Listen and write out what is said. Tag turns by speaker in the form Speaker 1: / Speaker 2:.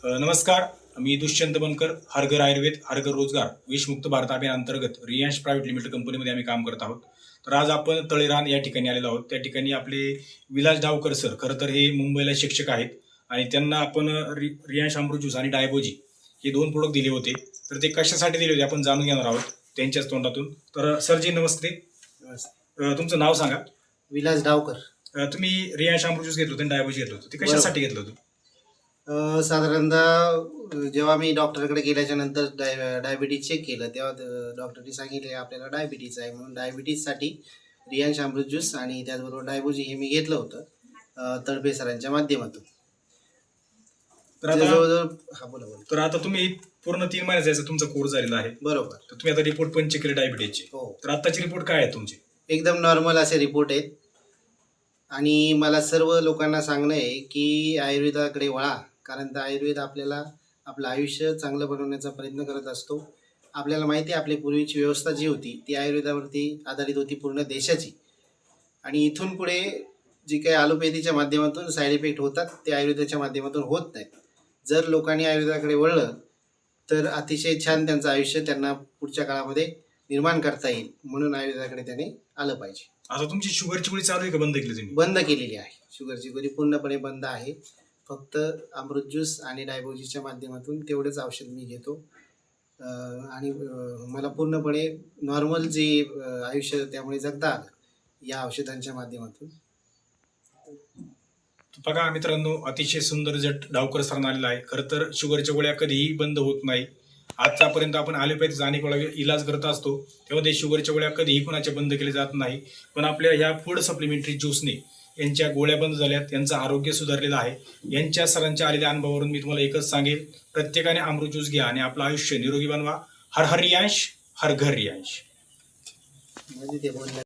Speaker 1: नमस्कार, मी दुष्यंत बनकर. हर घर आयुर्वेद हर घर रोजगार विषमुक्त भारत अभियान अंतर्गत रियांश प्रायव्हेट लिमिटेड कंपनीमध्ये आम्ही काम करत आहोत. तर आज आपण तळेरान या ठिकाणी आलेलो आहोत. त्या ठिकाणी आपले विलास डावकर सर, खरं तर हे मुंबईला शिक्षक आहेत आणि त्यांना आपण रियांश अमृत ज्यूस आणि डायबोजी हे 2 प्रोडक्ट दिले होते. तर ते कशासाठी दिले होते आपण जाणून घेणार आहोत त्यांच्याच तोंडातून. तर सरजी नमस्ते. तुमचं नाव सांगा.
Speaker 2: विलास डावकर.
Speaker 1: तुम्ही रियांश अमृत ज्यूस घेतलं होतं आणि डायबोजी घेतलं होतं, ते कशासाठी घेतलं होतं?
Speaker 2: साधारणतः जेव्हा मी डॉक्टरकडे गेल्याच्या नंतर डायबिटीज चेक केलं तेव्हा डॉक्टरनी सांगितले आपल्याला डायबिटीज आहे म्हणून डायबिटीजसाठी रियांश अमृत ज्यूस आणि त्याचबरोबर डायबोजी हे मी घेतलं होतं तळपे सरांच्या माध्यमातून.
Speaker 1: तर आता
Speaker 2: जवळजवळ बोला.
Speaker 1: तर आता तुम्ही पूर्ण 3 महिन्याचा याचा तुमचा कोर्स झालेला आहे.
Speaker 2: बरोबर.
Speaker 1: तर तुम्ही आता रिपोर्ट पण चेक केले डायबिटीजचे.
Speaker 2: हो,
Speaker 1: तर आताचे रिपोर्ट काय आहेत तुमचे?
Speaker 2: एकदम नॉर्मल असे रिपोर्ट आहेत. आणि मला सर्व लोकांना सांगणं आहे की आयुर्वेदाकडे वळा, कारण तर आयुर्वेद आपल्याला आपलं आयुष्य चांगलं बनवण्याचा प्रयत्न करत असतो. आपल्याला माहिती आहे आपली पूर्वीची व्यवस्था जी होती ती आयुर्वेदावरती आधारित होती पूर्ण देशाची. आणि इथून पुढे जी काही ॲलोपॅथीच्या माध्यमातून साईड इफेक्ट होतात ते आयुर्वेदाच्या माध्यमातून होत नाहीत. जर लोकांनी आयुर्वेदाकडे वळलं तर अतिशय छान त्यांचं आयुष्य त्यांना पुढच्या काळामध्ये निर्माण करता येईल. म्हणून आयुर्वेदाकडे त्याने आलं पाहिजे.
Speaker 1: आता तुमची शुगरची गोळी चालू आहे का बंद केली तुम्ही?
Speaker 2: बंद केलेली आहे. शुगरची गोळी पूर्णपणे बंद आहे. फक्त अमृत ज्यूस आणि डायबोजीच्या माध्यमातून तेवढेच औषध मी घेतो. आणि मला पूर्णपणे नॉर्मल जे आयुष्य त्यामुळे जगता आलं या औषधांच्या माध्यमातून.
Speaker 1: बघा मित्रांनो, अतिशय सुंदर रिझल्ट डावकर सरांना आलेला आहे. खरं तर शुगरच्या गोळ्या कधीही बंद होत नाही. आजच्यापर्यंत आपण ॲलोपॅथीचा अनेक वेळा इलाज करत असतो तेव्हा ते शुगरच्या गोळ्या कधीही कोणाच्या बंद केल्या जात नाही. पण आपल्या ह्या फूड सप्लिमेंटरी ज्यूसने यांच्या गोळ्या बंद झाल्यात, यांचं आरोग्य सुधारलेलं आहे. यांच्या सरांच्या आलेल्या अनुभवावरून मी तुम्हाला एकच सांगेल, प्रत्येकाने अमृत ज्यूस घ्या आणि आपलं आयुष्य निरोगी बनवा. हर हर रियांश, हर घर रियांश.
Speaker 2: म्हणजे ते बोलणं